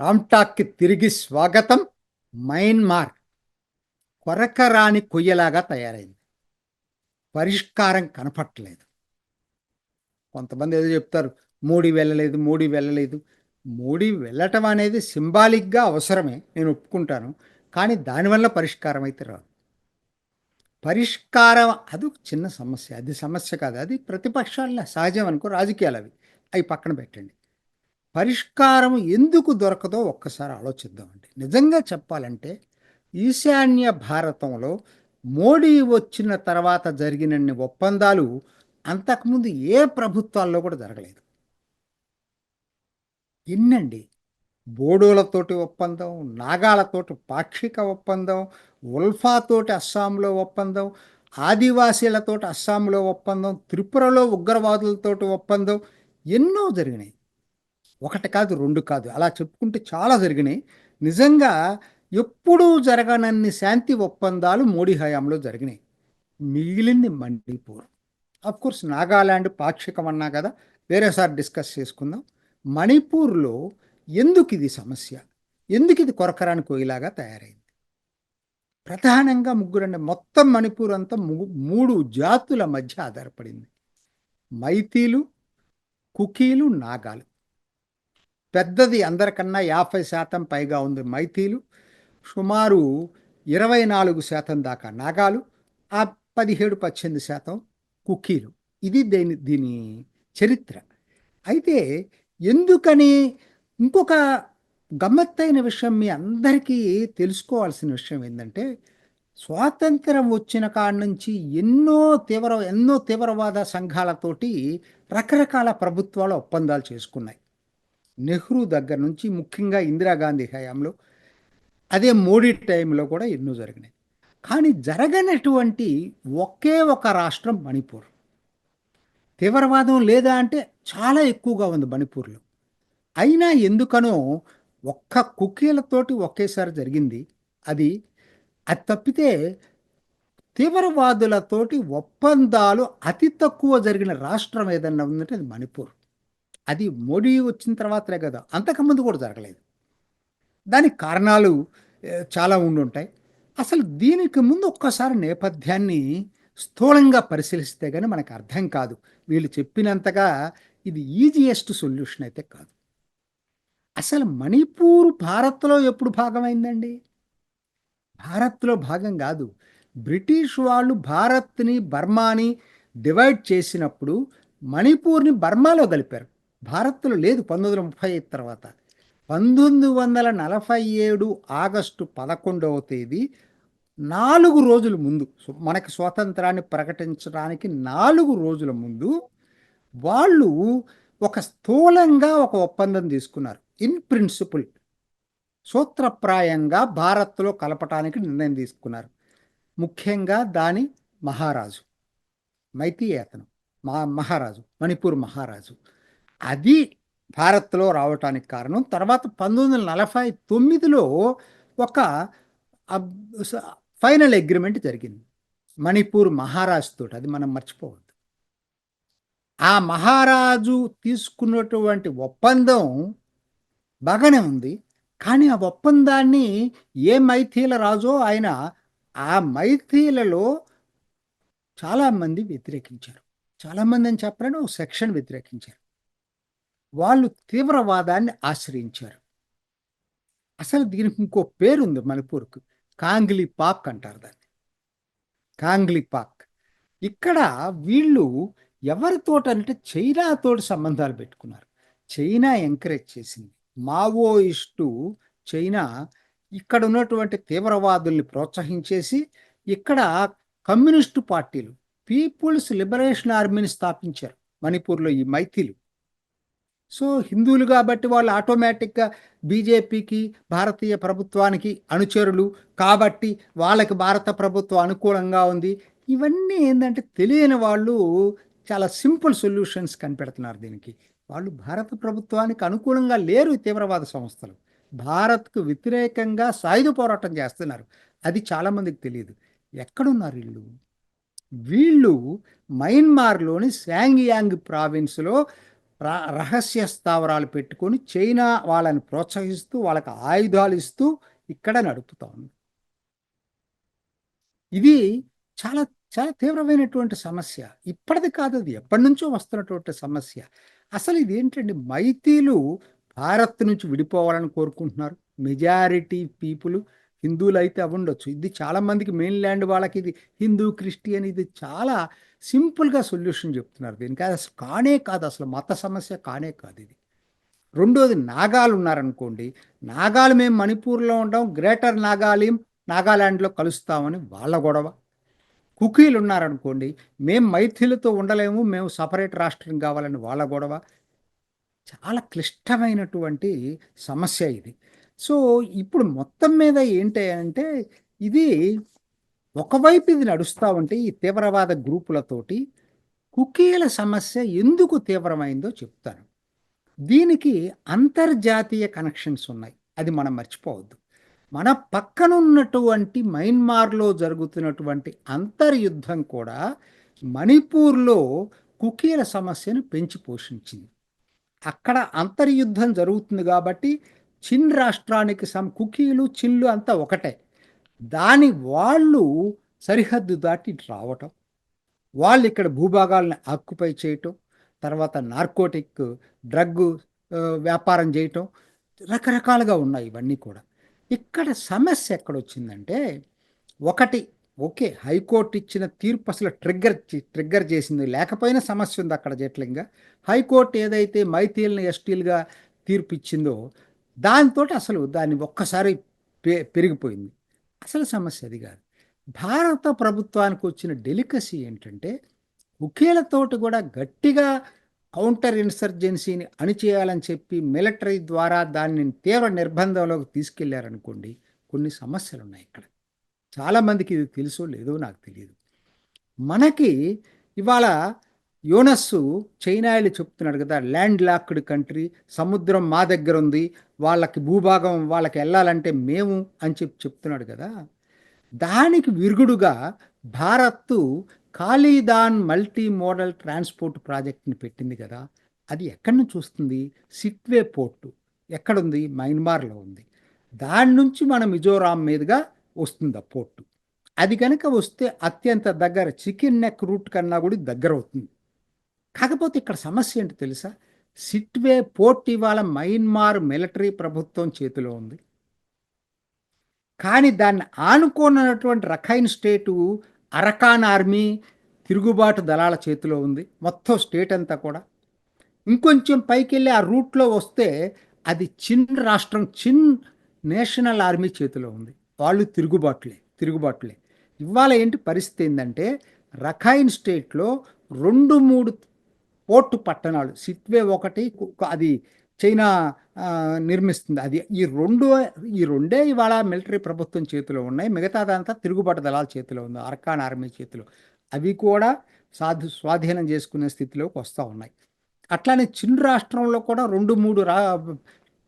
రామ్టాక్కి తిరిగి స్వాగతం. మయన్మార్ కొరకరాని కొయ్యలాగా తయారైంది. పరిష్కారం కనపట్టలేదు. కొంతమంది ఏదో చెప్తారు, మోడీ వెళ్ళలేదు, మోడీ వెళ్ళలేదు. మోడీ వెళ్ళటం అనేది సింబాలిక్గా అవసరమే, నేను ఒప్పుకుంటాను. కానీ దానివల్ల పరిష్కారం అయితే రాదు. పరిష్కారం అది ఒక చిన్న సమస్య, అది సమస్య కాదు. అది ప్రతిపక్షాల సహజం అనుకో, రాజకీయాలు అవి పక్కన పెట్టండి. పరిష్కారం ఎందుకు దొరకదో ఒక్కసారి ఆలోచిద్దామండి. నిజంగా చెప్పాలంటే ఈశాన్య భారతంలో మోడీ వచ్చిన తర్వాత జరిగినన్ని ఒప్పందాలు అంతకుముందు ఏ ప్రభుత్వాల్లో కూడా జరగలేదు. ఎన్నండి, బోడోలతోటి ఒప్పందం, నాగాలతోటి పాక్షిక ఒప్పందం, ఉల్ఫాతోటి అస్సాంలో ఒప్పందం, ఆదివాసీలతోటి అస్సాంలో ఒప్పందం, త్రిపురలో ఉగ్రవాదులతోటి ఒప్పందం, ఎన్నో జరిగినాయి. ఒకటి కాదు, రెండు కాదు, అలా చెప్పుకుంటే చాలా జరిగినాయి. నిజంగా ఎప్పుడూ జరగనన్ని శాంతి ఒప్పందాలు మోడీ హయాంలో జరిగినాయి. మిగిలింది మణిపూర్. కోర్స్ నాగాలాండ్ పాక్షికం అన్నా కదా, వేరేసారి డిస్కస్ చేసుకుందాం. మణిపూర్లో ఎందుకు ఇది సమస్య, ఎందుకు ఇది కొరకరాని కోయిలాగా తయారైంది? ప్రధానంగా ముగ్గురండి. మొత్తం మణిపూర్ అంతా మూడు జాతుల మధ్య ఆధారపడింది: మైతీలు, కుకీలు, నాగాలు. పెద్దది అందరికన్నా 50% పైగా ఉంది మైతీలు, సుమారు 24% దాకా నాగాలు, ఆ 17-18% కుకీలు. ఇది దీని చరిత్ర. అయితే ఎందుకని, ఇంకొక గమ్మత్తైన విషయం మీ అందరికీ తెలుసుకోవాల్సిన విషయం ఏంటంటే, స్వాతంత్రం వచ్చిన కాడ నుంచి ఎన్నో తీవ్రవాద సంఘాలతోటి రకరకాల ప్రభుత్వాలు ఒప్పందాలు చేసుకున్నాయి. నెహ్రూ దగ్గర నుంచి, ముఖ్యంగా ఇందిరాగాంధీ హయాంలో, అదే మోడీ టైంలో కూడా ఎన్నో జరిగినాయి. కానీ జరగనటువంటి ఒకే ఒక రాష్ట్రం మణిపూర్. తీవ్రవాదం లేదా అంటే చాలా ఎక్కువగా ఉంది మణిపూర్లో. అయినా ఎందుకనో ఒక్క కుకీలతోటి ఒకేసారి జరిగింది. అది అది తప్పితే తీవ్రవాదులతోటి ఒప్పందాలు అతి తక్కువ జరిగిన రాష్ట్రం ఏదన్నా ఉందంటే అది మణిపూర్. అది మోడీ వచ్చిన తర్వాతనే కదా, అంతకుముందు కూడా జరగలేదు. దానికి కారణాలు చాలా ఉండుంటాయి. అసలు దీనికి ముందు ఒక్కసారి నేపథ్యాన్ని స్థూలంగా పరిశీలిస్తే కానీ మనకు అర్థం కాదు. వీళ్ళు చెప్పినంతగా ఇది ఈజియెస్ట్ సొల్యూషన్ అయితే కాదు. అసలు మణిపూర్ భారత్లో ఎప్పుడు భాగమైందండి? భారత్లో భాగం కాదు. బ్రిటిష్ వాళ్ళు భారత్ని, బర్మాని డివైడ్ చేసినప్పుడు మణిపూర్ని బర్మాలో కలిపారు. భారత్లో లేదు 1935 తర్వాత. 1947 ఆగస్టు 11వ తేదీ, 4 రోజుల ముందు, మనకి స్వాతంత్రాన్ని ప్రకటించడానికి 4 రోజుల ముందు వాళ్ళు ఒక స్థూలంగా ఒక ఒప్పందం తీసుకున్నారు. ఇన్ ప్రిన్సిపుల్, సూత్రప్రాయంగా భారత్లో కలపటానికి నిర్ణయం తీసుకున్నారు. ముఖ్యంగా దాని మహారాజు, మైతీ అతను మహారాజు, మణిపూర్ మహారాజు, అది భారత్లో రావటానికి కారణం. తర్వాత 1949లో ఒక ఫైనల్ అగ్రిమెంట్ జరిగింది మణిపూర్ మహారాజు తోటి. అది మనం మర్చిపోవద్దు. ఆ మహారాజు తీసుకున్నటువంటి ఒప్పందం బాగానే ఉంది. కానీ ఆ ఒప్పందాన్ని ఏ మైథీల రాజో ఆయన, ఆ మైథీలలో చాలామంది వ్యతిరేకించారు. చాలామంది అని చెప్పలేను, ఒక సెక్షన్ వ్యతిరేకించారు. వాళ్ళు తీవ్రవాదాన్ని ఆశ్రయించారు. అసలు దీనికి ఇంకో పేరుంది మణిపూర్కు, కాంగ్లీ పాక్ అంటారు దాన్ని, కాంగ్లీ పాక్. ఇక్కడ వీళ్ళు ఎవరితోటంటే చైనాతోటి సంబంధాలు పెట్టుకున్నారు. చైనా ఎంకరేజ్ చేసింది. మావోయిస్టు చైనా ఇక్కడ ఉన్నటువంటి తీవ్రవాదుల్ని ప్రోత్సహించేసి ఇక్కడ కమ్యూనిస్టు పార్టీలు, పీపుల్స్ లిబరేషన్ ఆర్మీని స్థాపించారు మణిపూర్లో ఈ మైథిలు. సో హిందువులు కాబట్టి వాళ్ళు ఆటోమేటిక్గా బీజేపీకి, భారతీయ ప్రభుత్వానికి అనుచరులు కాబట్టి వాళ్ళకి భారత ప్రభుత్వం అనుకూలంగా ఉంది. ఇవన్నీ ఏంటంటే తెలియని వాళ్ళు చాలా సింపుల్ సొల్యూషన్స్ కనిపెడుతున్నారు దీనికి. వాళ్ళు భారత ప్రభుత్వానికి అనుకూలంగా లేరు. ఈ తీవ్రవాద సంస్థలు భారత్కు వ్యతిరేకంగా సాయుధ పోరాటం చేస్తున్నారు. అది చాలామందికి తెలియదు. ఎక్కడున్నారు వీళ్ళు? వీళ్ళు మయన్మార్లోని శాంగ్యాంగ్ ప్రావిన్స్లో రహస్య స్థావరాలు పెట్టుకొని చైనా వాళ్ళని ప్రోత్సహిస్తూ వాళ్ళకి ఆయుధాలు ఇస్తూ ఇక్కడ నడుపుతా ఉంది. ఇది చాలా చాలా తీవ్రమైనటువంటి సమస్య. ఇప్పటిది కాదు, అది ఎప్పటినుంచో వస్తున్నటువంటి సమస్య. అసలు ఇదేంటండి, మైతీలు భారత్ నుంచి విడిపోవాలని కోరుకుంటున్నారు. మెజారిటీ పీపుల్ హిందువులైతే అవ్వుండొచ్చు. ఇది చాలా మందికి మెయిన్‌ల్యాండ్ వాళ్ళకి ఇది హిందూ, క్రిస్టియన్ ఇది చాలా సింపుల్‌గా సొల్యూషన్ చెప్తున్నారు దీనికి. అది అసలు కానే కాదు. అసలు మత సమస్య కానే కాదు ఇది. రెండోది నాగాలు ఉన్నారనుకోండి. నాగాలు మేము మణిపూర్‌లో ఉంటాం. గ్రేటర్ నాగాలిం నాగాలాండ్‌లో కలుస్తామని వాళ్ళ గొడవ. కుకీలు ఉన్నారనుకోండి. మేము మైథిలితో ఉండలేము. మేము సెపరేట్ రాష్ట్రం కావాలని వాళ్ళ గొడవ. చాలా క్లిష్టమైనటువంటి సమస్య ఇది. సో, ఇప్పుడు మొత్తం మీద ఏంటి అంటే, ఇది ఒకవైపు ఇది నడుస్తా ఉంటే ఈ తీవ్రవాద గ్రూపులతోటి కుకీల సమస్య ఎందుకు తీవ్రమైందో చెప్తాను. దీనికి అంతర్జాతీయ కనెక్షన్స్ ఉన్నాయి. అది మనం మర్చిపోవద్దు. మన పక్కనున్నటువంటి మయన్మార్‌లో జరుగుతున్నటువంటి అంతర్యుద్ధం కూడా మణిపూర్‌లో కుకీల సమస్యను పెంచి పోషించింది. అక్కడ అంతర్యుద్ధం జరుగుతుంది కాబట్టి చిన్ రాష్ట్రానికి కుకీలు, చిన్లు అంతా ఒకటే. దాని వాళ్ళు సరిహద్దు దాటి ఇటు రావటం, వాళ్ళు ఇక్కడ భూభాగాలను ఆక్యుపై చేయటం, తర్వాత నార్కోటిక్ డ్రగ్ వ్యాపారం చేయటం, రకరకాలుగా ఉన్నాయి ఇవన్నీ కూడా. ఇక్కడ సమస్య ఎక్కడొచ్చిందంటే, ఒకటి ఓకే. హైకోర్టు ఇచ్చిన తీర్పు అసలు ట్రిగ్గర్ చేసింది. లేకపోయినా సమస్య ఉంది అక్కడ జటిలంగా. హైకోర్టు ఏదైతే మైథీల్‌ని ఎస్టీలుగా తీర్పు ఇచ్చిందో, దానితోటి అసలు దాన్ని ఒక్కసారి పెరిగిపోయింది. అసలు సమస్య అది కాదు. భారత ప్రభుత్వానికి వచ్చిన డెలికసీ ఏంటంటే, కుకీలతోటి కూడా గట్టిగా కౌంటర్ ఇన్సర్జెన్సీని అణిచేయాలని చెప్పి మిలిటరీ ద్వారా దాన్ని తీవ్ర నిర్బంధంలోకి తీసుకెళ్లారనుకోండి, కొన్ని సమస్యలున్నాయి ఇక్కడ. చాలామందికి ఇది తెలుసో లేదో నాకు తెలియదు. మనకి ఇవాళ యోనస్సు చైనాయలు చెప్తున్నాడు కదా, ల్యాండ్ లాక్డ్ కంట్రీ, సముద్రం మా దగ్గర ఉంది, వాళ్ళకి భూభాగం వాళ్ళకి వెళ్ళాలంటే మేము అని చెప్తున్నాడు కదా. దానికి విరుగుడుగా భారత్ కాళీదాన్ మల్టీ మోడల్ ట్రాన్స్పోర్ట్ ప్రాజెక్ట్ని పెట్టింది కదా. అది ఎక్కడి నుంచి వస్తుంది? సిట్వే పోర్టు ఎక్కడుంది? మయన్మార్లో ఉంది. దాని నుంచి మన మిజోరాం మీదుగా వస్తుంది ఆ పోర్టు. అది కనుక వస్తే అత్యంత దగ్గర, చికెన్ నెక్ రూట్ కన్నా కూడా దగ్గర అవుతుంది. కాకపోతే ఇక్కడ సమస్య ఏంటి తెలుసా? సిట్వే పోర్ట్ ఇవాళ మయన్మార్ మిలిటరీ ప్రభుత్వం చేతిలో ఉంది. కానీ దాన్ని ఆనుకోనటువంటి రఖైన్ స్టేటు అరకాన్ ఆర్మీ తిరుగుబాటు దళాల చేతిలో ఉంది. మొత్తం స్టేట్ అంతా కూడా. ఇంకొంచెం పైకెళ్ళి ఆ రూట్లో వస్తే అది చిన్ రాష్ట్రం, చిన్ నేషనల్ ఆర్మీ చేతిలో ఉంది. వాళ్ళు తిరుగుబాట్లే. ఇవాళ ఏంటి పరిస్థితి ఏంటంటే, రఖైన్ స్టేట్లో 2-3 పోర్టు పట్టణాలు, సిట్వే ఒకటి, అది చైనా నిర్మిస్తుంది. అది ఈ రెండే ఇవాళ మిలిటరీ ప్రభుత్వం చేతిలో ఉన్నాయి. మిగతాదంతా తిరుగుబాటు దళాల చేతిలో ఉంది, అర్కాన్ ఆర్మీ చేతిలో. అవి కూడా స్వాధీనం చేసుకునే స్థితిలోకి వస్తూ ఉన్నాయి. అట్లానే చిన్ రాష్ట్రంలో కూడా 2-3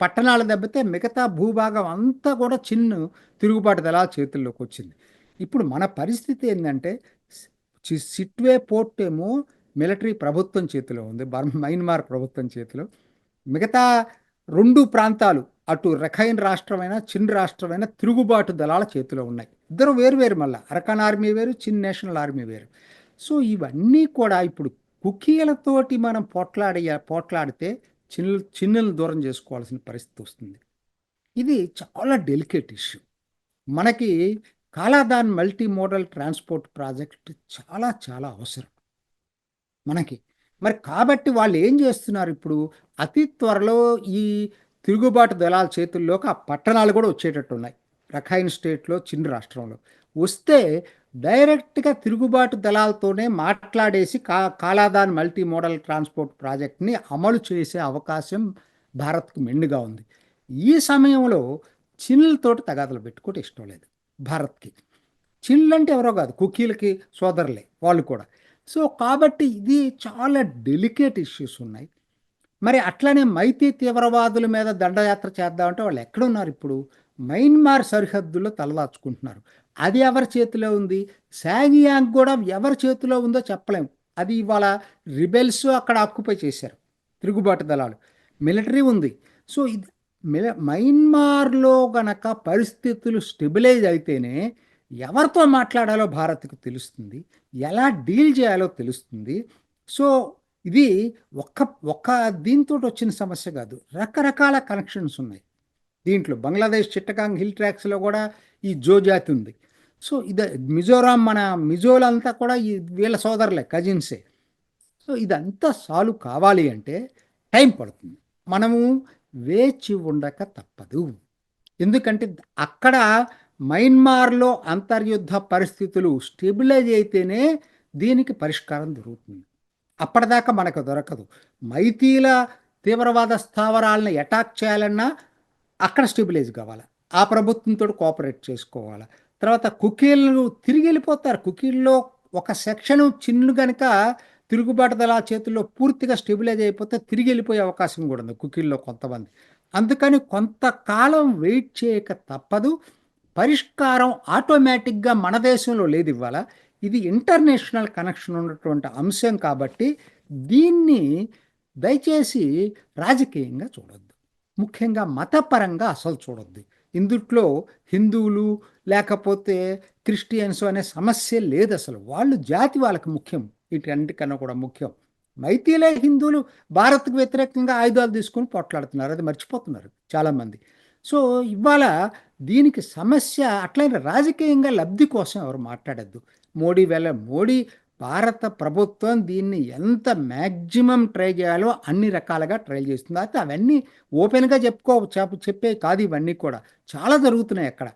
పట్టణాలు దెబ్బతే మిగతా భూభాగం అంతా కూడా చిన్ను తిరుగుబాటు దళాల చేతుల్లోకి వచ్చింది. ఇప్పుడు మన పరిస్థితి ఏంటంటే, సిట్వే పోర్ట్ ఏమో మిలిటరీ ప్రభుత్వం చేతిలో ఉంది, మయన్మార్ ప్రభుత్వం చేతిలో. మిగతా 2 ప్రాంతాలు, అటు రఖైన్ రాష్ట్రమైన చిన్ రాష్ట్రమైన తిరుగుబాటు దళాల చేతిలో ఉన్నాయి. ఇద్దరు వేరు మళ్ళీ, అరకాన్ ఆర్మీ వేరు, చిన్ నేషనల్ ఆర్మీ వేరు. సో ఇవన్నీ కూడా ఇప్పుడు కుకీలతోటి మనం పోట్లాడితే చిన్నులను దూరం చేసుకోవాల్సిన పరిస్థితి వస్తుంది. ఇది చాలా డెలికేట్ ఇష్యూ. మనకి కాలాదాన్ మల్టీ మోడల్ ట్రాన్స్పోర్ట్ ప్రాజెక్ట్ చాలా చాలా అవసరం మనకి. మరి కాబట్టి వాళ్ళు ఏం చేస్తున్నారు ఇప్పుడు, అతి త్వరలో ఈ తిరుగుబాటు దళాల చేతుల్లోకి ఆ పట్టణాలు కూడా వచ్చేటట్టు ఉన్నాయి. రఖైన్ స్టేట్లో, చిన్ రాష్ట్రంలో వస్తే డైరెక్ట్గా తిరుగుబాటు దళాలతోనే మాట్లాడేసి కాలాదాన్ మల్టీ మోడల్ ట్రాన్స్పోర్ట్ ప్రాజెక్ట్ని అమలు చేసే అవకాశం భారత్కు మెండుగా ఉంది. ఈ సమయంలో చిన్లతోటి తగాదలు పెట్టుకోవటం ఇష్టం లేదు భారత్కి. చిన్లు అంటే ఎవరో కాదు, కుకీలకి సోదరులే వాళ్ళు కూడా. సో కాబట్టి ఇది చాలా డెలికేట్ ఇష్యూస్ ఉన్నాయి. మరి అట్లనే మైతీ తీవ్రవాదుల మీద దండయాత్ర చేద్దామంటే వాళ్ళు ఎక్కడున్నారు ఇప్పుడు? మయన్మార్ సరిహద్దుల్లో తలదాచుకుంటున్నారు. అది ఎవరి చేతిలో ఉంది? శాంగ్యాంగ్ కూడా ఎవరి చేతిలో ఉందో చెప్పలేము. అది ఇవాళ రిబెల్స్ అక్కడ ఆక్యుపై చేశారు. తిరుగుబాటు దళాలు, మిలిటరీ ఉంది. సో ఇది మయన్మార్లో గనక పరిస్థితులు స్టెబిలైజ్ అయితేనే ఎవరితో మాట్లాడాలో భారత్కు తెలుస్తుంది, ఎలా డీల్ చేయాలో తెలుస్తుంది. సో ఇది ఒక్క ఒక్క దీంతో వచ్చిన సమస్య కాదు, రకరకాల కనెక్షన్స్ ఉన్నాయి దీంట్లో. బంగ్లాదేశ్ చిట్టగాంగ్ హిల్ ట్రాక్స్లో కూడా ఈ జో జాతి ఉంది. సో ఇది మిజోరాం, మన మిజోలంతా కూడా ఈ వీళ్ళ సోదరులే, కజిన్సే. సో ఇదంతా సాల్వ్ కావాలి అంటే టైం పడుతుంది. మనము వేచి ఉండక తప్పదు. ఎందుకంటే అక్కడ మయన్మార్లో అంతర్యుద్ధ పరిస్థితులు స్టెబిలైజ్ అయితేనే దీనికి పరిష్కారం దొరుకుతుంది. అప్పటిదాకా మనకు దొరకదు. మైతీల తీవ్రవాద స్థావరాలను అటాక్ చేయాలన్నా అక్కడ స్టెబిలైజ్ కావాలి, ఆ ప్రభుత్వంతో కోఆపరేట్ చేసుకోవాలి. తర్వాత కుకీలు తిరిగి వెళ్ళిపోతారు. కుకీల్లో ఒక సెక్షన్ చిన్ను కనుక తిరుగుబాటు దళాల చేతుల్లో పూర్తిగా స్టెబిలైజ్ అయిపోతే తిరిగి వెళ్ళిపోయే అవకాశం కూడా ఉంది కుకీల్లో కొంతమంది. అందుకని కొంతకాలం వెయిట్ చేయక తప్పదు. పరిష్కారం ఆటోమేటిక్గా మన దేశంలో లేదు ఇవాళ. ఇది ఇంటర్నేషనల్ కనెక్షన్ ఉన్నటువంటి అంశం కాబట్టి దీన్ని దయచేసి రాజకీయంగా చూడొద్దు, ముఖ్యంగా మతపరంగా అసలు చూడొద్దు. ఇందుట్లో హిందువులు లేకపోతే క్రిస్టియన్స్ అనే సమస్య లేదు అసలు. వాళ్ళు జాతి వాళ్ళకి ముఖ్యం, వీటన్నిటికన్నా కూడా ముఖ్యం. మైతీలే హిందువులు భారత్కు వ్యతిరేకంగా ఆయుధాలు తీసుకొని పోట్లాడుతున్నారు, అది మర్చిపోతున్నారు చాలామంది. సో ఇవాళ దీనికి సమస్య అట్లయిన రాజకీయంగా లబ్ధి కోసం ఎవరు మాట్లాడద్దు. మోడీ భారత ప్రభుత్వం దీన్ని ఎంత మ్యాక్సిమం ట్రై చేయాలో అన్ని రకాలుగా ట్రై చేస్తుంది. అయితే అవన్నీ ఓపెన్గా చెప్పే కాదు, ఇవన్నీ కూడా చాలా జరుగుతున్నాయి. అక్కడ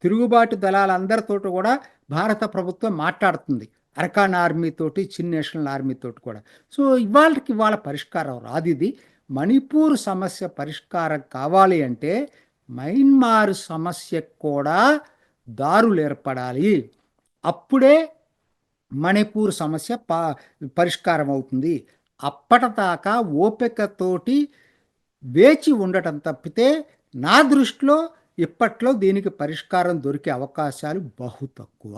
తిరుగుబాటు దళాలందరితో కూడా భారత ప్రభుత్వం మాట్లాడుతుంది, అరకాన్ ఆర్మీ తోటి, చిన్ నేషనల్ ఆర్మీ తోటి కూడా. సో ఇవాళ పరిష్కారం రాదు. ఇది మణిపూర్ సమస్య పరిష్కారం కావాలి అంటే మయన్మార్ సమస్యకు కూడా దారులు ఏర్పడాలి. అప్పుడే మణిపూర్ సమస్య పరిష్కారం అవుతుంది. అప్పటిదాకా ఓపికతోటి వేచి ఉండటం తప్పితే నా దృష్టిలో ఇప్పట్లో దీనికి పరిష్కారం దొరికే అవకాశాలు బహు తక్కువ.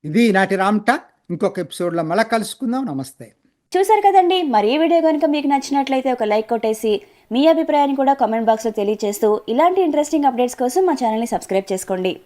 ఇది నాటి రామ్ టాక్. ఇంకొక ఎపిసోడ్లో మళ్ళీ కలుసుకుందాం. నమస్తే. చూసారు కదండి, మరి ఈ వీడియో కనుక మీకు నచ్చినట్లయితే ఒక లైక్ కొట్టేసి మీ అభిప్రాయాన్ని కూడా కామెంట్ బాక్స్లో తెలియజేస్తూ ఇలాంటి ఇంట్రెస్టింగ్ అప్డేట్స్ కోసం మా ఛానల్ని సబ్స్క్రైబ్ చేసుకోండి.